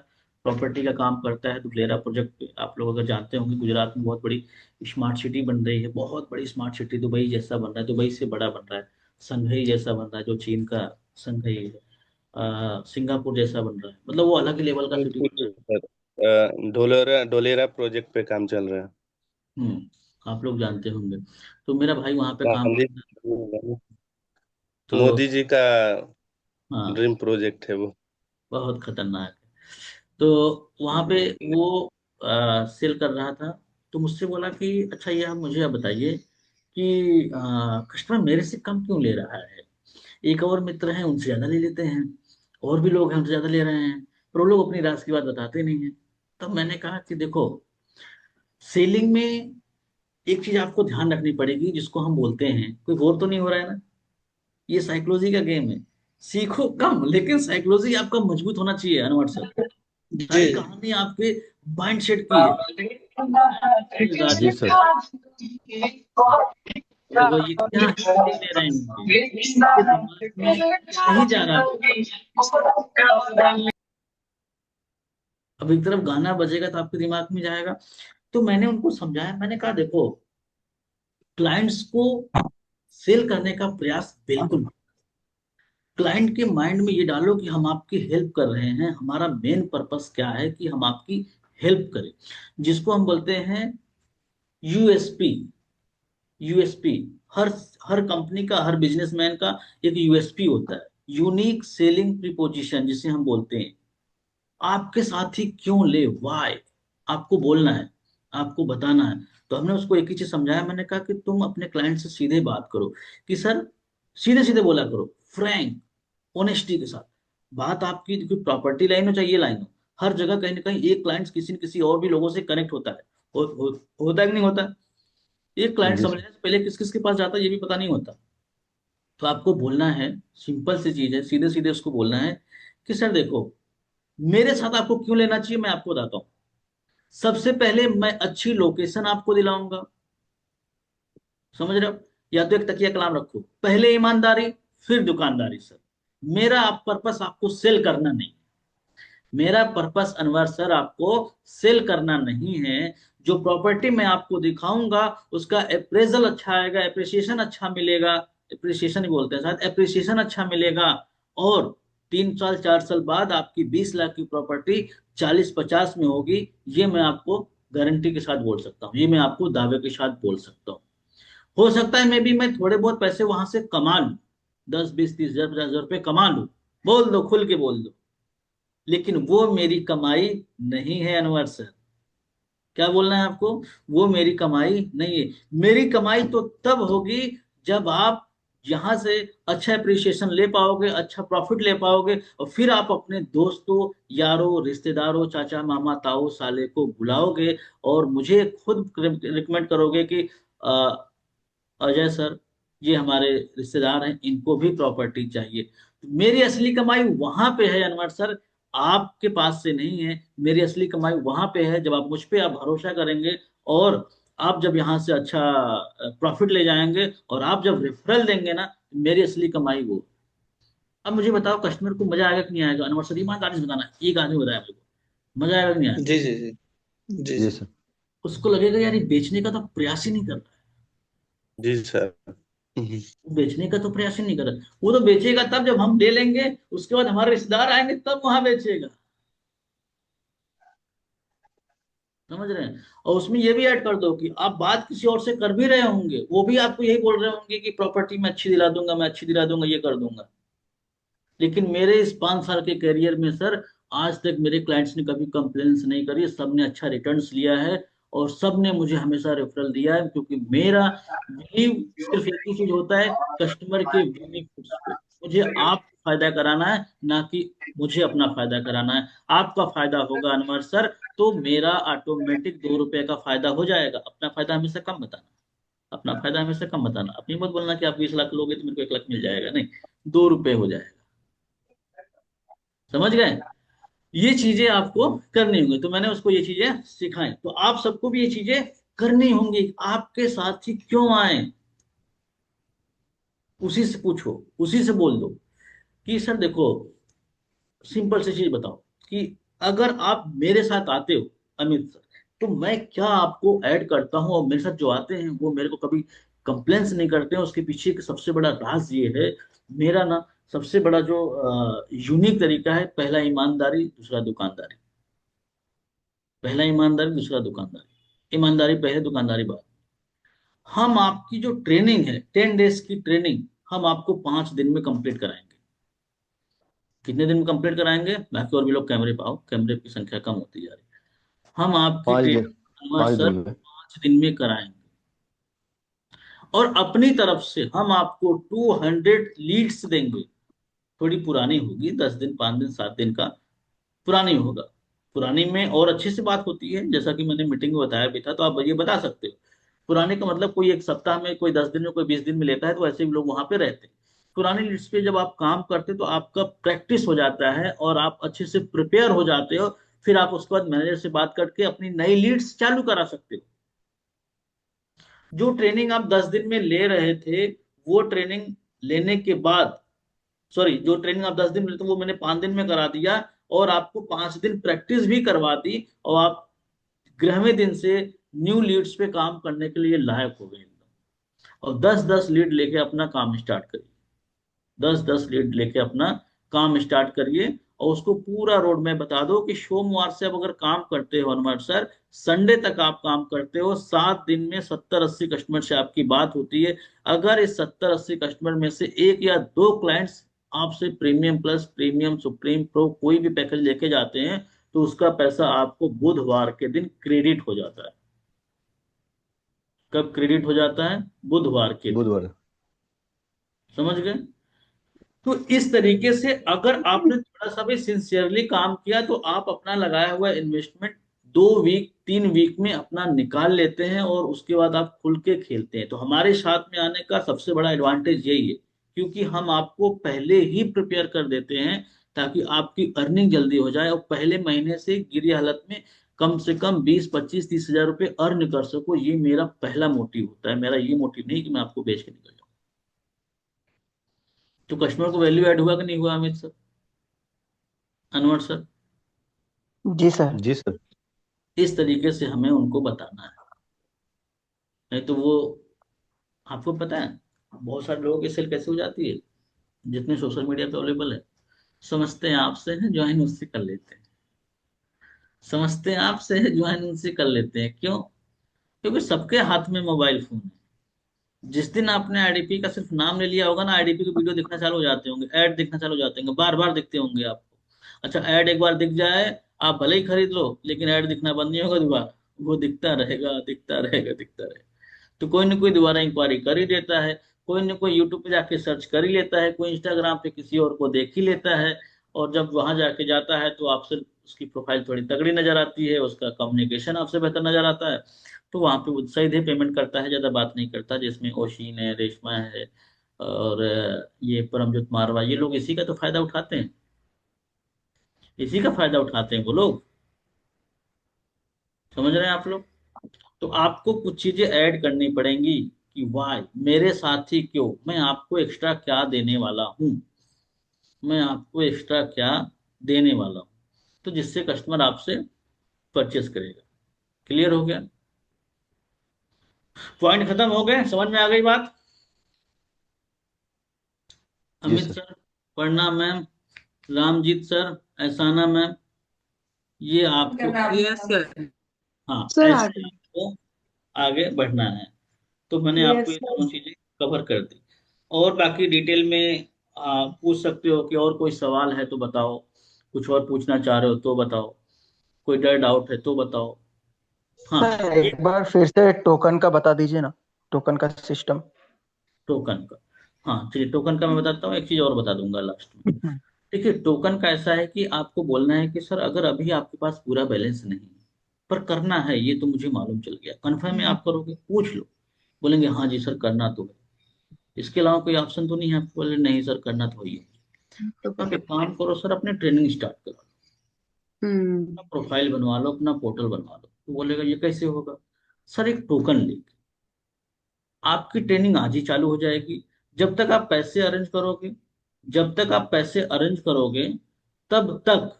A: प्रॉपर्टी का काम करता है दुबलेरा प्रोजेक्ट पे। आप लोग अगर जानते होंगे, गुजरात में बहुत बड़ी स्मार्ट सिटी बन रही है, बहुत बड़ी स्मार्ट सिटी, दुबई जैसा बन रहा है, दुबई से बड़ा बन रहा है। संघई जैसा बन रहा है, जो चीन का संघई है। सिंगापुर जैसा बन रहा है, मतलब वो अलग ही लेवल का सिटी बन रहा है।
C: सर ढोलेरा ढोलेरा प्रोजेक्ट पे काम चल रहा है।
A: आप लोग जानते होंगे। तो मेरा भाई वहां पे काम
C: गांधी,
A: करता है। तो
C: मोदी जी का
A: हाँ,
C: ड्रीम प्रोजेक्ट है वो।
A: बहुत खतरनाक है। तो वहां पे वो सेल कर रहा था। तो मुझसे बोला कि अच्छा, ये आप मुझे अब बताइए कि कस्टमर मेरे से कम क्यों ले रहा है? एक और मित्र हैं, उनसे ज्यादा ले लेते हैं, और भी लोग हैं उनसे ज्यादा ले रहे हैं, पर वो लोग अपनी राज की बात बताते नहीं है। तब मैंने कहा कि देखो, सेलिंग में एक चीज आपको ध्यान रखनी पड़ेगी, जिसको हम बोलते हैं, कोई बोर तो नहीं हो रहा है ना? ये साइकोलॉजी का गेम है। सीखो कम, लेकिन साइकोलॉजी आपका मजबूत होना चाहिए अनवर सर।
E: जी
A: सारी कहानी आपके माइंड सेट की है।
D: जी
A: राजेश,
D: सर।
A: देखो ये क्या हिंदी ले रहे हैं इनके, इनके दिमाग में नहीं जा रहा है। अब एक तरफ गाना बजेगा तो आपके दिमाग में जाएगा। तो मैंने उनको समझाया, मैंने कहा देखो, क्लाइंट्स को सेल करने का प्रयास बिल्कुल, क्लाइंट के माइंड में ये डालो कि हम आपकी हेल्प कर रहे हैं, हमारा मेन पर्पस क्या है कि हम आपकी हेल्प करें, जिसको हम बोलते हैं यूएसपी। यूएसपी, हर हर कंपनी का, हर बिजनेसमैन का एक यूएसपी होता है, यूनिक सेलिंग प्रीपोजिशन जिसे हम बोलते हैं। आपके साथी क्यों ले, वाई, आपको बोलना है, आपको बताना है। तो हमने उसको एक ही चीज समझाया, मैंने कहा कि तुम अपने क्लाइंट से सीधे बात करो, कि सर, सीधे सीधे बोला करो, फ्रैंक, ऑनेस्टी के साथ। बात आपकी कोई प्रॉपर्टी लाइन हो चाहे ये लाइन हो, हर जगह कहीं ना कहीं एक क्लाइंट किसी न किसी और भी लोगों से कनेक्ट होता है। होता है कि नहीं होता? एक क्लाइंट
D: जी सर।
A: समझने से पहले किस किस के पास जाता है ये भी पता नहीं होता। तो आपको बोलना है, सिंपल सी चीज है, सीधे सीधे उसको बोलना है कि सर देखो, मेरे साथ आपको क्यों लेना चाहिए मैं आपको बताता हूँ। सबसे पहले मैं अच्छी लोकेशन आपको दिलाऊंगा, समझ रहे हो? या तो एक तकिया कलाम रखो, पहले ईमानदारी फिर दुकानदारी सर। मेरा आप पर्पस आपको सेल करना नहीं, मेरा पर्पस अनवर सर आपको सेल करना नहीं है। जो प्रॉपर्टी मैं आपको दिखाऊंगा उसका अप्रेजल अच्छा आएगा, एप्रिसिएशन अच्छा मिलेगा, एप्रिसिएशन ही बोलते हैं शायद, एप्रिसिएशन अच्छा मिलेगा। और 3 साल 4 साल बाद आपकी 20 लाख की प्रॉपर्टी 40-50 में होगी, ये मैं आपको गारंटी के साथ बोल सकता हूँ, ये मैं आपको दावे के साथ बोल सकता हूँ। हो सकता है मैं थोड़े बहुत पैसे वहां से कमा लूं, 10 20 30 हजार 50 हजार रुपये कमा लूं, बोल दो, खुल के बोल दो, लेकिन वो मेरी कमाई नहीं है अनवर सर। क्या बोलना है आपको? वो मेरी कमाई नहीं है। मेरी कमाई तो तब होगी जब आप यहां से अच्छा अप्रिसिएशन ले पाओगे, अच्छा प्रॉफिट ले पाओगे, और फिर आप अपने दोस्तों, यारों, रिश्तेदारों, चाचा, मामा, ताऊ, साले को बुलाओगे और मुझे खुद रिकमेंड करोगे कि अजय सर, ये हमारे रिश्तेदार हैं, इनको भी प्रॉपर्टी चाहिए। मेरी असली कमाई वहां पे है अनवर सर, आपके पास से नहीं है। मेरी असली कमाई वहां पे है जब आप मुझ पे आप भरोसा करेंगे, और आप जब यहाँ से अच्छा प्रॉफिट ले जाएंगे, और आप जब रेफरल देंगे ना, मेरी असली कमाई वो। अब मुझे बताओ, कस्टमर को मजा आएगा कि नहीं आएगा? अनवर सर ईमानदारी से बताना, एक आदमी बताया मेरे को, मजा आएगा कि नहीं आएगा?
E: जी जी जी जी
D: जी
E: जी।
D: सर।
A: उसको लगेगा यार ये बेचने का तो प्रयास ही नहीं कर रहा
C: जी सर।
A: है, बेचने का तो प्रयास ही नहीं कर रहा है। वो तो बेचेगा तब जब हम ले लेंगे, उसके बाद हमारे रिश्तेदार आएंगे तब वहां बेचेगा, समझ रहे हैं? और उसमें ये भी ऐड कर दो कि आप बात किसी और से कर भी रहे होंगे, वो भी आपको यही बोल रहे होंगे कि प्रॉपर्टी मैं अच्छी दिला दूंगा, मैं अच्छी दिला दूंगा, ये कर दूंगा। लेकिन मेरे इस 5 साल के करियर में सर, आज तक मेरे क्लाइंट्स ने कभी कंप्लेंट्स नहीं करी, सबने अच्छा रिटर्न्स लिया है, और सबने मुझे हमेशा रेफरल दिया है, क्योंकि मेरा बिलीव सिर्फ एक ही चीज होता है, कस्टमर के बेनिफिट्स पे। मुझे आप फायदा कराना है, ना कि मुझे अपना फायदा कराना है। आपका फायदा होगा अनवर सर, तो मेरा ऑटोमेटिक 2 रुपए का फायदा हो जाएगा। अपना फायदा हमेशा कम बताना, अपना फायदा हमेशा कम बताना। अपनी मत बोलना कि आप 20 लाख लोगे तो मेरे को 1 लाख मिल जाएगा, नहीं, 2 रुपए हो जाएगा। समझ गए? ये चीजें आपको करनी होंगी, तो मैंने उसको ये चीजें सिखाई, तो आप सबको भी ये चीजें करनी होंगी। आपके साथी क्यों आए, उसी से पूछो, उसी से बोल दो कि सर देखो, सिंपल सी चीज बताओ कि अगर आप मेरे साथ आते हो अमित सर, तो मैं क्या आपको ऐड करता हूं, और मेरे साथ जो आते हैं वो मेरे को कभी कंप्लेंट्स नहीं करते हैं। उसके पीछे का सबसे बड़ा राज ये है, मेरा ना सबसे बड़ा जो यूनिक तरीका है, पहला ईमानदारी, दूसरा दुकानदारी। पहला ईमानदारी, दूसरा दुकानदारी, ईमानदारी पहले, दुकानदारी बाद। हम आपकी जो ट्रेनिंग है, 10 डेज की ट्रेनिंग, हम आपको 5 दिन में कंप्लीट कराएंगे। कितने दिन में कंप्लीट कराएंगे? बाकी और भी लोग कैमरे पाओ, कैमरे की संख्या कम होती जा रही है। हम आपकी
D: 5 दिन,
A: ट्रेनिंग
D: पाँच
A: सर
D: दिन में।
A: 5 दिन में कराएंगे, और अपनी तरफ से हम आपको 200 लीड्स देंगे। थोड़ी पुरानी होगी, 10 दिन, 5 दिन, 7 दिन का पुरानी होगा। पुरानी में और अच्छे से बात होती है, जैसा कि मैंने मीटिंग में बताया भी था, तो आप ये बता सकते हो। पुराने का मतलब कोई 1 सप्ताह में, कोई 10 दिन में, कोई 20 दिन में लेता है, तो ऐसे भी लोग वहां पे रहते हैं। पुरानी लिस्ट पे जब आप काम करते हो तो आपका प्रैक्टिस हो जाता है, और आप अच्छे से प्रिपेयर हो जाते हो। फिर आप उसके बाद मैनेजर से बात करके अपनी नई लीड्स चालू करा सकते हो। जो ट्रेनिंग आप 10 दिन में ले रहे थे, वो ट्रेनिंग लेने के बाद, सॉरी, जो ट्रेनिंग आप 10 दिन में लेते वो मैंने 5 दिन में करा दिया, और आपको 5 दिन प्रैक्टिस भी करवा दी, और आप 11वें दिन से न्यू लीड्स पे काम करने के लिए लायक हो गए एकदम। और 10-10 लीड लेके अपना काम स्टार्ट करिए, 10-10 लीड लेके अपना काम स्टार्ट करिए, और उसको पूरा रोड मैप बता दो कि सोमवार से आप अगर काम करते हो हनुमान सर, संडे तक आप काम करते हो, 7 दिन में 70-80 कस्टमर से आपकी बात होती है। अगर इस 70-80 कस्टमर में से 1 या 2 क्लाइंट्स आपसे premium plus, premium, supreme, pro कोई भी पैकेज लेके जाते हैं, तो उसका पैसा आपको बुधवार के दिन क्रेडिट हो जाता है। कब क्रेडिट हो जाता है? बुधवार के दिन।
D: बुधवार।
A: समझ गए? तो इस तरीके से अगर आपने थोड़ा सा भी सिंसियरली काम किया, तो आप अपना लगाया हुआ इन्वेस्टमेंट 2 वीक 3 वीक में अपना निकाल लेते हैं, और उसके बाद आप खुल के खेलते हैं। तो हमारे साथ में आने का सबसे बड़ा एडवांटेज यही है, क्योंकि हम आपको पहले ही प्रिपेयर कर देते हैं, ताकि आपकी अर्निंग जल्दी हो जाए, और पहले महीने से गिरी हालत में कम से कम 20, 25, 30 हजार रुपये अर्न कर सको, ये मेरा पहला मोटिव होता है। मेरा ये मोटिव नहीं कि मैं आपको बेच के निकल जाऊं। तो कस्टमर को वैल्यू ऐड हुआ कि नहीं हुआ अमित सर, अनवर सर?
B: जी सर।
D: जी सर।
A: इस तरीके से हमें उनको बताना है, नहीं तो वो, आपको पता है बहुत सारे लोगों की सेल कैसे हो जाती है, जितने सोशल मीडिया पे अवेलेबल है, समझते हैं आपसे हैं, ज्वाइन उससे कर लेते हैं। समझते हैं आपसे है, ज्वाइन उनसे कर लेते हैं। क्यों? क्योंकि सबके हाथ में मोबाइल फोन है। जिस दिन आपने आईडीपी का सिर्फ नाम ले लिया होगा ना, आईडीपी के वीडियो दिखना चालू हो जाते होंगे, ऐड दिखना चालू हो जाते होंगे, बार बार दिखते होंगे आपको। अच्छा, ऐड एक बार दिख जाए, आप भले ही खरीद लो, लेकिन ऐड दिखना बंद नहीं होगा दोबारा, वो दिखता रहेगा, दिखता रहेगा, दिखता रहेगा। तो कोई ना कोई दोबारा इंक्वायरी कर ही देता है, कोई ना कोई यूट्यूब पे जाके सर्च कर ही लेता है, कोई इंस्टाग्राम पे किसी और को देख ही लेता है। और जब वहां जाके जाता है तो आपसे उसकी प्रोफाइल थोड़ी तगड़ी नजर आती है, उसका कम्युनिकेशन आपसे बेहतर नजर आता है, तो वहां पे वो सीधे पेमेंट करता है, ज्यादा बात नहीं करता। जिसमें ओशिन है, रेशमा है, और ये परमजीत मारवा, ये लोग इसी का तो फायदा उठाते हैं, इसी का फायदा उठाते हैं वो लोग। समझ रहे हैं आप लोग? तो आपको कुछ चीजें ऐड करनी पड़ेंगी कि वाई मेरे साथ ही क्यों, मैं आपको एक्स्ट्रा क्या देने वाला हूं, मैं आपको एक्स्ट्रा क्या देने वाला हूं, तो जिससे कस्टमर आपसे परचेस करेगा। क्लियर हो गया? पॉइंट खत्म हो गए, समझ में आ गई बात?
D: जी
A: अमित
D: सर।
A: सर, प्रणाम मैम, रामजीत सर, एहसाना मैम, ये आपको,
H: यस सर।
A: हाँ
F: सर आ
A: ऐसे
F: गए।
A: आपको आगे बढ़ना है। तो मैंने आपको
F: यस
A: ये
F: सर।
A: दोनों चीजें कवर कर दी। और बाकी डिटेल में पूछ सकते हो कि और कोई सवाल है तो बताओ, कुछ और पूछना चाह रहे हो तो बताओ, कोई डर डाउट है तो बताओ। हाँ,
B: सर
A: ये
B: एक बार फिर से टोकन का बता दीजिए ना, टोकन का सिस्टम।
A: टोकन का, हाँ चलिए, टोकन का मैं बताता हूँ, एक चीज और बता दूंगा लास्ट में। देखिए, टोकन का ऐसा है कि आपको बोलना है कि सर अगर अभी आपके पास पूरा बैलेंस नहीं है, पर करना है, ये तो मुझे मालूम चल गया, कन्फर्म है आप करोगे, पूछ लो। बोलेंगे हाँ जी सर करना तो है, इसके अलावा कोई ऑप्शन तो नहीं है? आपको बोले नहीं सर करना तो ही है। तो आप एक काम करो सर, अपने ट्रेनिंग स्टार्ट करो, अपना प्रोफाइल बनवा लो, अपना पोर्टल बनवा लो। तो बोलेगा ये कैसे होगा? सर एक टोकन लेके आपकी ट्रेनिंग आज ही चालू हो जाएगी। जब तक आप पैसे अरेंज करोगे, जब तक आप पैसे अरेंज करोगे, तब तक,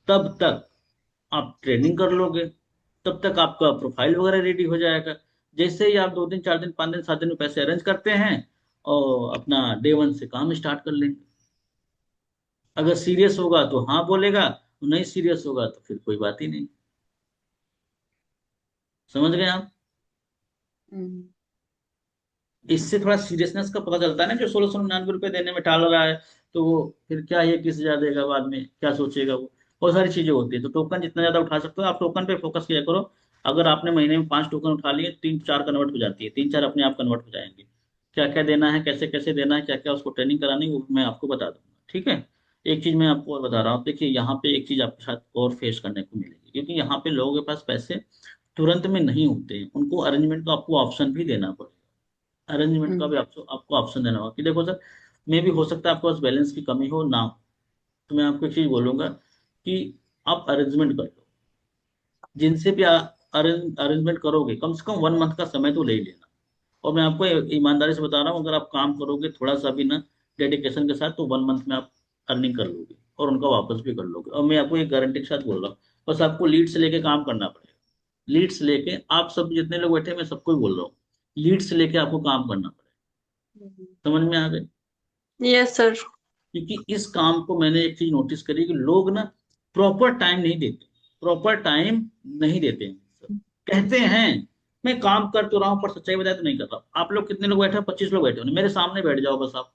A: तब तक आप ट्रेनिंग कर लोगे, तब तक आपका प्रोफाइल वगैरह रेडी हो जाएगा। जैसे ही आप 2 दिन, 4 दिन, 5 दिन, 7 दिन में पैसे अरेंज करते हैं, और अपना डे वन से काम स्टार्ट कर लेंगे। अगर सीरियस होगा तो हाँ बोलेगा, नहीं सीरियस होगा तो फिर कोई बात ही नहीं। समझ गए आप? इससे थोड़ा सीरियसनेस का पता चलता है ना, जो 1699 रुपये देने में टाल रहा है, तो वो फिर क्या ये 20 हजार देगा, बाद में क्या सोचेगा वो, बहुत सारी चीजें होती है। तो टोकन जितना ज्यादा उठा सकते हो आप, टोकन पे फोकस किया करो। अगर आपने महीने में 5 टोकन उठा लिए, 3 4 कन्वर्ट हो जाती है, 3 4 अपने आप कन्वर्ट हो जाएंगे। क्या क्या देना है, कैसे कैसे देना है, क्या क्या उसको ट्रेनिंग करानी है, वो मैं आपको बता दूंगा, ठीक है? एक चीज मैं आपको और बता रहा हूँ, देखिए यहाँ पे एक चीज आपके साथ और फेस करने को मिलेगी, क्योंकि यहाँ पे लोगों के पास पैसे तुरंत में नहीं होते हैं, उनको अरेंजमेंट का आपको ऑप्शन भी देना पड़ेगा। अरेंजमेंट का भी आपको आपको ऑप्शन देना होगा कि देखो सर, मे भी हो सकता है आपके पास बैलेंस की कमी हो ना हो, तो मैं आपको एक चीज बोलूंगा कि आप अरेंजमेंट कर लो। जिनसे भी अरेंजमेंट करोगे, कम से कम 1 मंथ का समय तो ले ही लेना। और मैं आपको ईमानदारी से बता रहा हूँ, अगर आप काम करोगे थोड़ा सा भी ना डेडिकेशन के साथ, तो 1 मंथ में आप अर्निंग कर लोगे और उनका वापस भी कर लोगे। और मैं आपको एक गारंटी के साथ बोल रहा हूँ, बस आपको लीड से लेके काम करना पड़ेगा। लीड्स लेके, आप सब जितने लोग बैठे हैं, मैं सबको ही बोल रहा हूँ, लीड्स लेके आपको काम करना पड़ेगा। समझ में आ गई?
H: Yes sir.
A: क्योंकि इस काम को मैंने एक चीज नोटिस करी कि लोग ना प्रॉपर टाइम नहीं देते, प्रॉपर टाइम नहीं देते हैं। कहते हैं मैं काम कर तो रहा हूँ, पर सच्चाई बताए तो नहीं कर रहा। आप लोग कितने लोग बैठे हो? 25 लोग बैठे हो, मेरे सामने बैठ जाओ बस आप,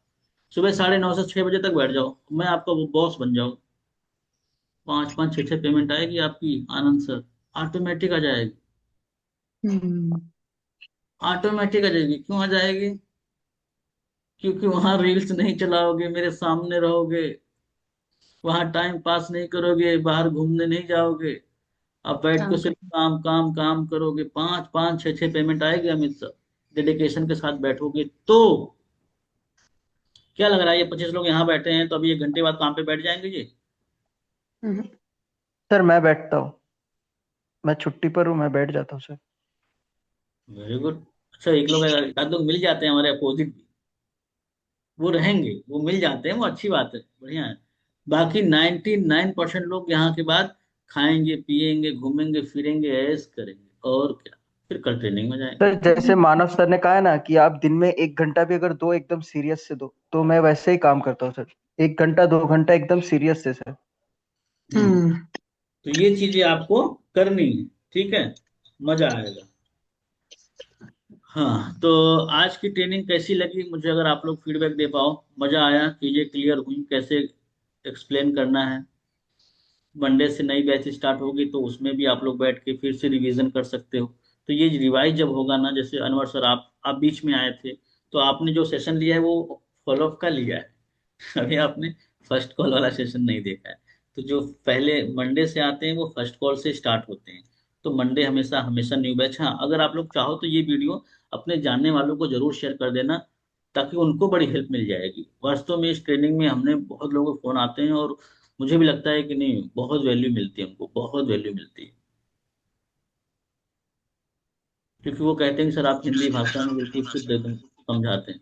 A: सुबह 9:30 से 6 बजे तक बैठ जाओ, मैं आपका वो बॉस बन जाऊँ, 5 5 6 6 पेमेंट आएगी आपकी, आनंद सर, ऑटोमेटिक आ जाएगी, ऑटोमेटिक आ जाएगी। क्यों आ जाएगी? क्योंकि वहां रील्स नहीं चलाओगे, मेरे सामने रहोगे, वहां टाइम पास नहीं करोगे, बाहर घूमने नहीं जाओगे, आप बैठ के सिर्फ काम काम काम करोगे। 5 5 6 6 पेमेंट आएगी अमित सर, डेडिकेशन के साथ बैठोगे तो। क्या लग रहा है ये 25 लोग यहाँ बैठे हैं तो अभी 1 घंटे बाद काम पे बैठ जाएंगे ये?
B: सर मैं बैठता हूँ। मैं छुट्टी पर हूँ, मैं बैठ जाता हूँ सर।
A: Very good. अच्छा, एक लोग एक आध लोग मिल जाते हैं हमारे अपोजिट भी, वो रहेंगे, वो मिल जाते हैं, वो अच्छी बात है, बढ़िया है। बाकी 99% लोग यहाँ के बाद खाएंगे पिएंगे घूमेंगे फिरेंगे ऐश करेंगे और क्या, फिर कल ट्रेनिंग में जाएंगे।
B: सर जैसे मानव सर ने कहा है ना कि आप दिन में 1 घंटा भी अगर दो एकदम सीरियस से दो, तो मैं वैसे ही काम करता हूँ सर। 1 घंटा 2 घंटा एकदम सीरियस से सर।
A: तो ये चीजें आपको करनी है, ठीक है, मजा आएगा। हाँ, तो आज की ट्रेनिंग कैसी लगी मुझे अगर आप लोग फीडबैक दे पाओ, मजा आया, चीजें क्लियर हुई, कैसे एक्सप्लेन करना है। मंडे से नई बैच स्टार्ट होगी तो उसमें भी आप लोग बैठ के फिर से रिवीजन कर सकते हो। तो ये रिवाइज जब होगा ना, जैसे अनवर सर आप बीच में आए थे, तो आपने जो सेशन लिया है वो फॉलोअप का लिया है। अभी आपने फर्स्ट कॉल वाला सेशन नहीं देखा है। तो जो पहले मंडे से आते हैं वो फर्स्ट कॉल से स्टार्ट होते हैं। तो मंडे हमेशा हमेशा न्यू बैच। हाँ, अगर आप लोग चाहो तो ये वीडियो अपने जानने वालों को जरूर शेयर कर देना, ताकि उनको बड़ी हेल्प मिल जाएगी। वास्तव में इस ट्रेनिंग में हमने बहुत लोगों को फोन आते हैं और मुझे भी लगता है कि नहीं, बहुत वैल्यू मिलती है, उनको बहुत वैल्यू मिलती है। क्योंकि वो कहते हैं कि सर आप हिंदी भाषा में बिल्कुल शुद्ध एकदम समझाते हैं।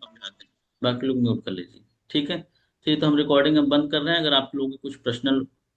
A: बाकी लोग म्यूट कर लीजिए, ठीक है। ठीक, तो हम रिकॉर्डिंग अब बंद कर रहे हैं। अगर आप लोगों के कुछ पर्सनल